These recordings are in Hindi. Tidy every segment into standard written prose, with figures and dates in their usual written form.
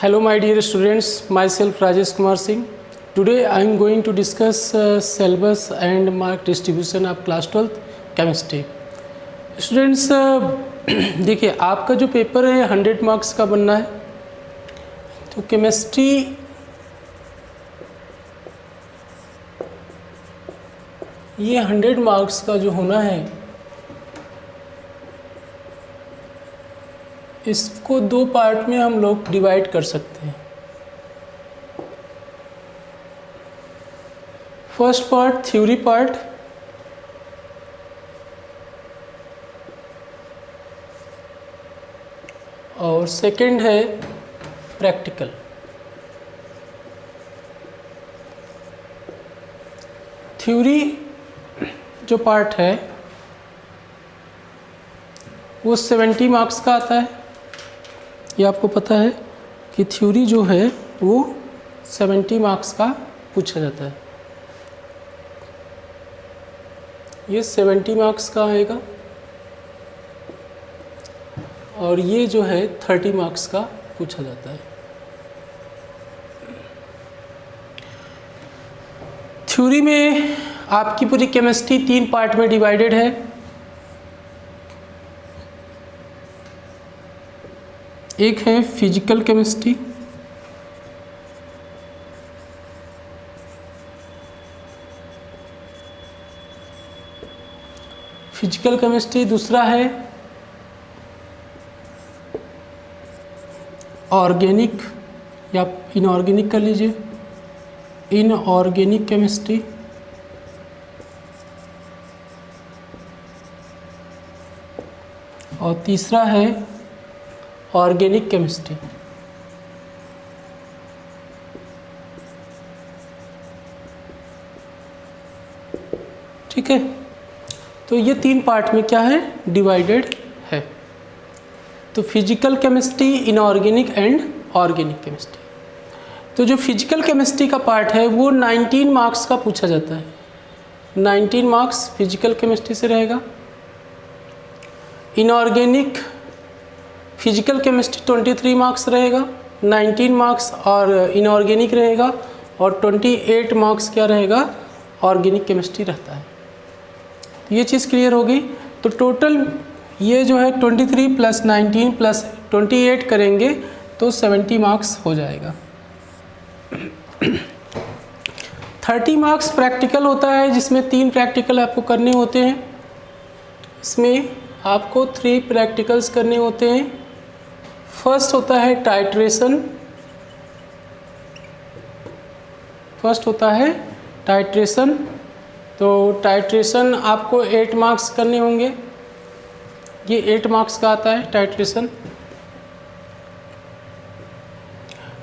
Hello my dear students, myself Rajesh Kumar Singh. Today I am going to discuss syllabus and mark distribution of class 12th chemistry. Students देखिए आपका जो पेपर है 100 मार्क्स का बनना है, तो केमिस्ट्री ये 100 मार्क्स का जो होना है इसको दो पार्ट में हम लोग डिवाइड कर सकते हैं। फर्स्ट पार्ट थ्योरी पार्ट और सेकंड है प्रैक्टिकल। थ्योरी जो पार्ट है वो 70 मार्क्स का आता है। ये आपको पता है कि थ्योरी जो है वो 70 मार्क्स का पूछा जाता है। ये 70 मार्क्स का आएगा और ये जो है 30 मार्क्स का पूछा जाता है। थ्योरी में आपकी पूरी केमिस्ट्री 3 पार्ट में डिवाइडेड है। एक है फिजिकल केमिस्ट्री, दूसरा है ऑर्गेनिक या इनऑर्गेनिक कर लीजिए, इनऑर्गेनिक केमिस्ट्री, और तीसरा है ऑर्गेनिक केमिस्ट्री। ठीक है, तो ये 3 पार्ट में क्या है डिवाइडेड है। तो physical chemistry, inorganic and organic chemistry. तो जो फिजिकल केमिस्ट्री का पार्ट है वो 19 मार्क्स का पूछा जाता है। 19 मार्क्स फिजिकल केमिस्ट्री से रहेगा। इनऑर्गेनिक फिजिकल केमिस्ट्री 23 मार्क्स रहेगा, 19 मार्क्स और इनऑर्गेनिक रहेगा और 28 मार्क्स क्या रहेगा ऑर्गेनिक केमिस्ट्री रहता है। ये चीज़ क्लियर होगी। तो टोटल ये जो है 23 + 19 + 28 करेंगे तो 70 मार्क्स हो जाएगा। 30 मार्क्स प्रैक्टिकल होता है जिसमें 3 प्रैक्टिकल आपको करने होते हैं। इसमें आपको 3 प्रैक्टिकल्स करने होते हैं। फर्स्ट होता है टाइट्रेशन, तो टाइट्रेशन आपको 8 मार्क्स करने होंगे। ये 8 मार्क्स का आता है टाइट्रेशन।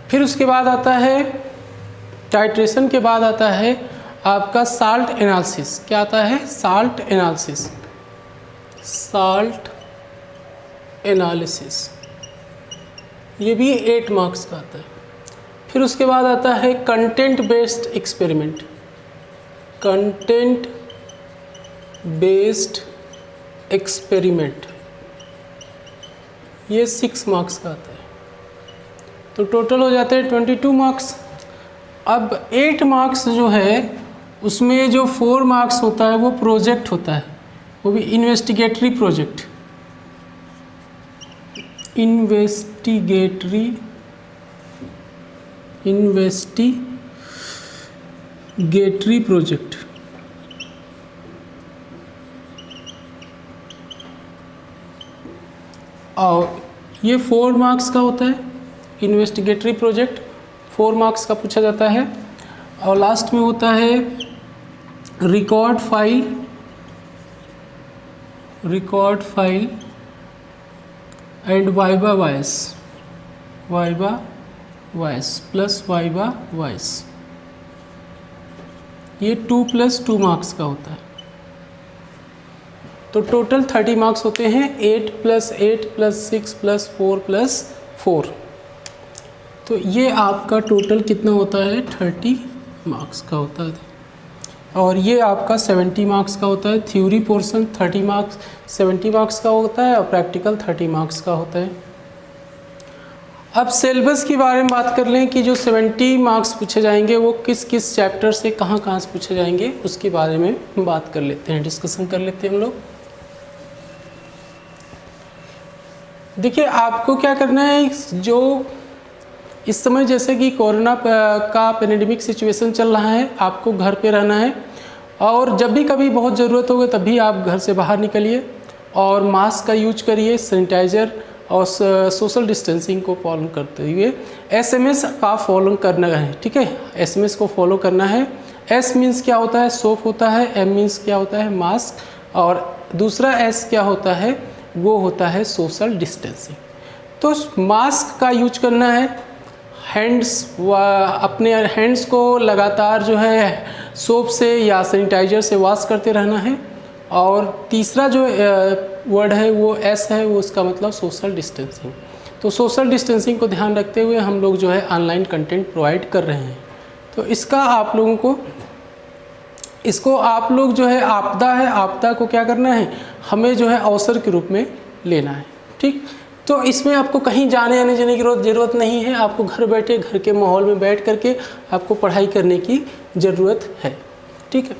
फिर उसके बाद आता है टाइट्रेशन के बाद आता है आपका साल्ट एनालिसिस। क्या आता है? साल्ट एनालिसिस, ये भी 8 मार्क्स का आता है। फिर उसके बाद आता है कंटेंट बेस्ड एक्सपेरिमेंट, ये 6 मार्क्स का आता है। तो टोटल हो जाते हैं 22 मार्क्स। अब 8 मार्क्स जो है उसमें जो 4 मार्क्स होता है वो प्रोजेक्ट होता है, वो भी इन्वेस्टिगेटरी प्रोजेक्ट, इन्वेस्टिगेटरी प्रोजेक्ट। और ये 4 मार्क्स का होता है। इन्वेस्टिगेटरी प्रोजेक्ट 4 मार्क्स का पूछा जाता है। और लास्ट में होता है record file and viva voice plus viva voice, ये 2 + 2 मार्क्स का होता है। तो टोटल 30 मार्क्स होते हैं। 8 + 8 + 6 + 4 + 4, तो ये आपका टोटल कितना होता है 30 मार्क्स का होता है। और ये आपका 70 मार्क्स का होता है। थ्योरी पोर्शन 70 मार्क्स का होता है और प्रैक्टिकल 30 मार्क्स का होता है। अब सिलेबस के बारे में बात कर लें कि जो 70 मार्क्स पूछे जाएंगे वो किस किस चैप्टर से कहाँ कहाँ से पूछे जाएंगे, उसके बारे में बात कर लेते हैं, डिस्कशन कर लेते हैं हम लोग। देखिए आपको क्या करना है, जो इस समय जैसे कि कोरोना का पेंडेमिक सिचुएशन चल रहा है, आपको घर पे रहना है और जब भी कभी बहुत ज़रूरत होगी तभी आप घर से बाहर निकलिए और मास्क का यूज करिए, सैनिटाइज़र और सोशल डिस्टेंसिंग को फॉलो करते हुए SMS का फॉलो करना है। ठीक है, SMS को फॉलो करना है। S मीन्स क्या होता है, सोप होता है। M मीन्स क्या होता है, मास्क। और दूसरा S क्या होता है, वो होता है सोशल डिस्टेंसिंग। तो मास्क का यूज करना है, अपने हैंड्स को लगातार जो है सोप से या सैनिटाइज़र से वॉश करते रहना है। और तीसरा जो वर्ड है वो S है, वो उसका मतलब सोशल डिस्टेंसिंग। तो सोशल डिस्टेंसिंग को ध्यान रखते हुए हम लोग जो है ऑनलाइन कंटेंट प्रोवाइड कर रहे हैं। तो इसका आप लोगों को, इसको आप लोग जो है आपदा है, आपदा को क्या करना है, हमें जो है अवसर के रूप में लेना है। ठीक, तो इसमें आपको कहीं जाने आने जाने की ज़रूरत नहीं है। आपको घर बैठे, घर के माहौल में बैठ करके आपको पढ़ाई करने की ज़रूरत है। ठीक है,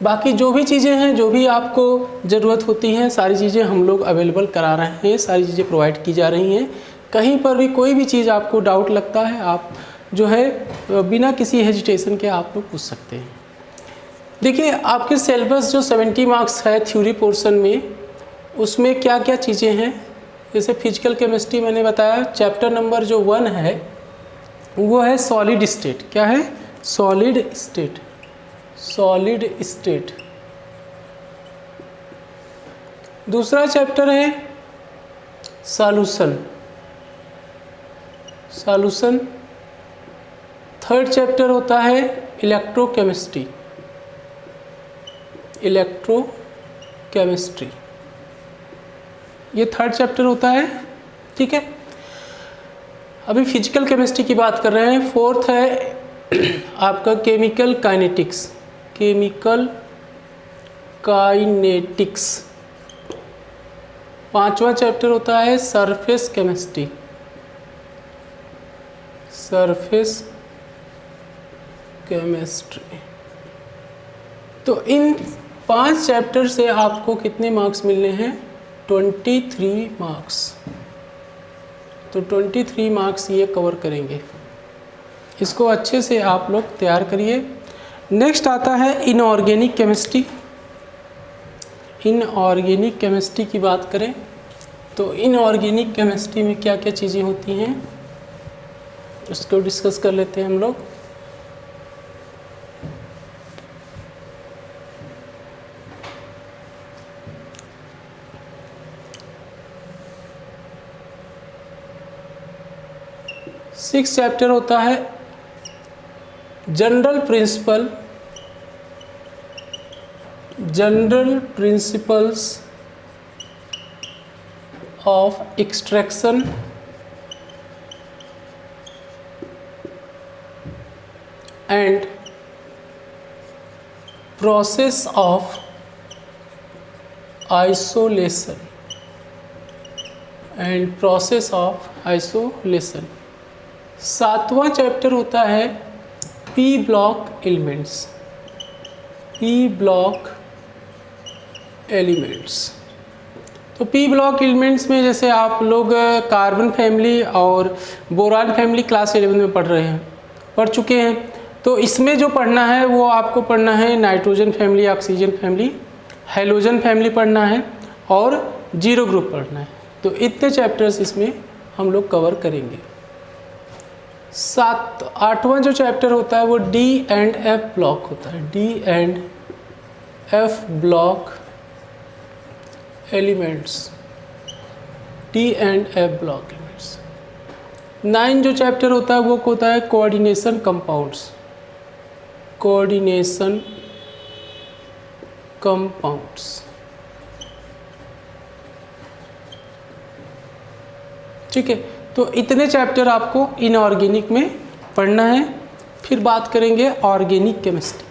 बाकी जो भी चीज़ें हैं, जो भी आपको ज़रूरत होती हैं, सारी चीज़ें हम लोग अवेलेबल करा रहे हैं, सारी चीज़ें प्रोवाइड की जा रही हैं। कहीं पर भी कोई भी चीज़ आपको डाउट लगता है, आप जो है बिना किसी हेजिटेशन के आप लोग पूछ सकते हैं। देखिए आपके सिलेबस जो 70 मार्क्स है थ्योरी पोर्शन में, उसमें क्या क्या चीज़ें हैं। जैसे फिजिकल केमिस्ट्री मैंने बताया, चैप्टर नंबर जो 1 है वो है सॉलिड स्टेट। क्या है, सॉलिड स्टेट, सॉलिड स्टेट। दूसरा चैप्टर है सॉल्यूशन, सॉल्यूशन। थर्ड चैप्टर होता है इलेक्ट्रोकेमिस्ट्री, इलेक्ट्रोकेमिस्ट्री, ये थर्ड चैप्टर होता है। ठीक है, अभी फिजिकल केमिस्ट्री की बात कर रहे हैं। फोर्थ है आपका केमिकल काइनेटिक्स, केमिकल काइनेटिक्स। पांचवा चैप्टर होता है सरफेस केमिस्ट्री, सरफेस केमिस्ट्री। तो इन 5 चैप्टर से आपको कितने मार्क्स मिलने हैं, 23 मार्क्स। तो 23 मार्क्स ये कवर करेंगे। इसको अच्छे से आप लोग तैयार करिए। नेक्स्ट आता है इनऑर्गेनिक केमिस्ट्री। इनऑर्गेनिक केमिस्ट्री की बात करें तो इनऑर्गेनिक केमिस्ट्री में क्या क्या चीज़ें होती हैं, उसको डिस्कस कर लेते हैं हम लोग। सिक्स चैप्टर होता है general principle, general principles of extraction and process of isolation, and process of isolation. सातवां चैप्टर होता है P block elements, P block elements. तो पी ब्लॉक एलिमेंट्स में जैसे आप लोग कार्बन फैमिली और बोरान फैमिली क्लास 11 में पढ़ चुके हैं। तो इसमें जो पढ़ना है वो आपको पढ़ना है nitrogen family, oxygen family, halogen family पढ़ना है और जीरो ग्रुप पढ़ना है। तो इतने चैप्टर्स इसमें हम लोग कवर करेंगे। आठवां जो चैप्टर होता है वो डी एंड एफ ब्लॉक होता है, D and F block elements, D and F block elements. 9 जो चैप्टर होता है वो होता है कोऑर्डिनेशन कंपाउंड्स, कोऑर्डिनेशन कंपाउंड्स। ठीक है, तो इतने चैप्टर आपको इनऑर्गेनिक में पढ़ना है। फिर बात करेंगे ऑर्गेनिक केमिस्ट्री,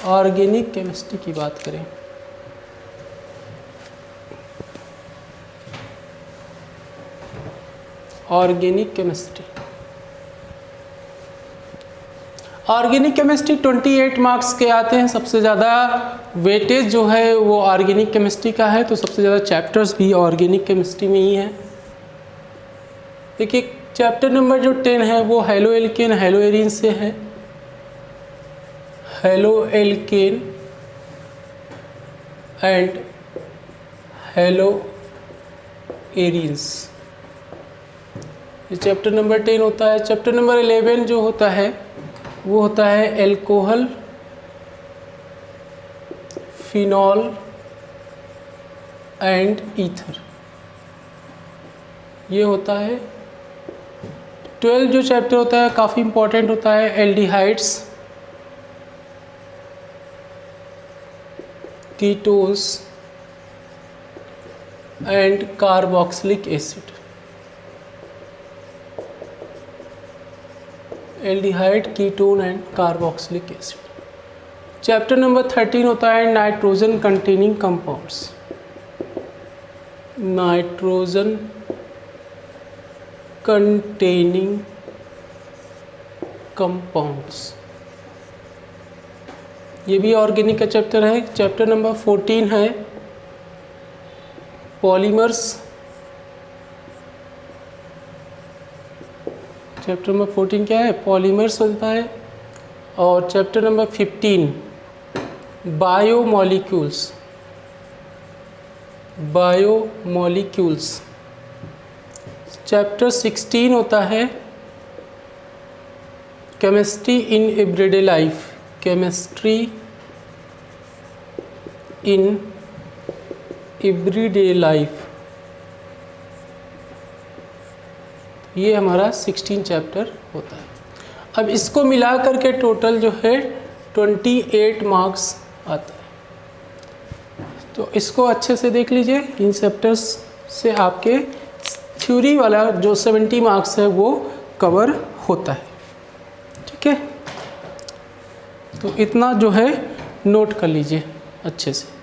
ऑर्गेनिक केमिस्ट्री की बात करें। Organic chemistry. Organic chemistry 28 marks के आते हैं। सबसे ज़्यादा वेटेज जो है वो ऑर्गेनिक केमिस्ट्री का है, तो सबसे ज़्यादा चैप्टर्स भी ऑर्गेनिक केमिस्ट्री में ही है। देखिए चैप्टर नंबर जो 10 है वो हेलो एल्केन हेलो एरीन से है। Halo alkane and hello arenes, ये चैप्टर नंबर 10 होता है। चैप्टर नंबर 11 जो होता है वो होता है एल्कोहल, फिनॉल एंड ईथर, ये होता है। 12 जो चैप्टर होता है काफ़ी इम्पोर्टेंट होता है, aldehydes, ketones and carboxylic acid. Aldehyde, ketone and carboxylic acid. Chapter number 13 होता है nitrogen containing compounds. Nitrogen containing compounds, ये भी ऑर्गेनिक का चैप्टर है। चैप्टर नंबर 14 है पॉलीमर्स। चैप्टर नंबर 14 क्या है? पॉलीमर्स होता है। और chapter number 15 biomolecules. Biomolecules. Chapter 16 होता है chemistry in everyday life. Chemistry in everyday life, ये हमारा 16 चैप्टर होता है। अब इसको मिला करके टोटल जो है 28 मार्क्स आता है। तो इसको अच्छे से देख लीजिए, इन चैप्टर्स से आपके थ्योरी वाला जो 70 मार्क्स है वो कवर होता है। ठीक है, तो इतना जो है नोट कर लीजिए अच्छे से।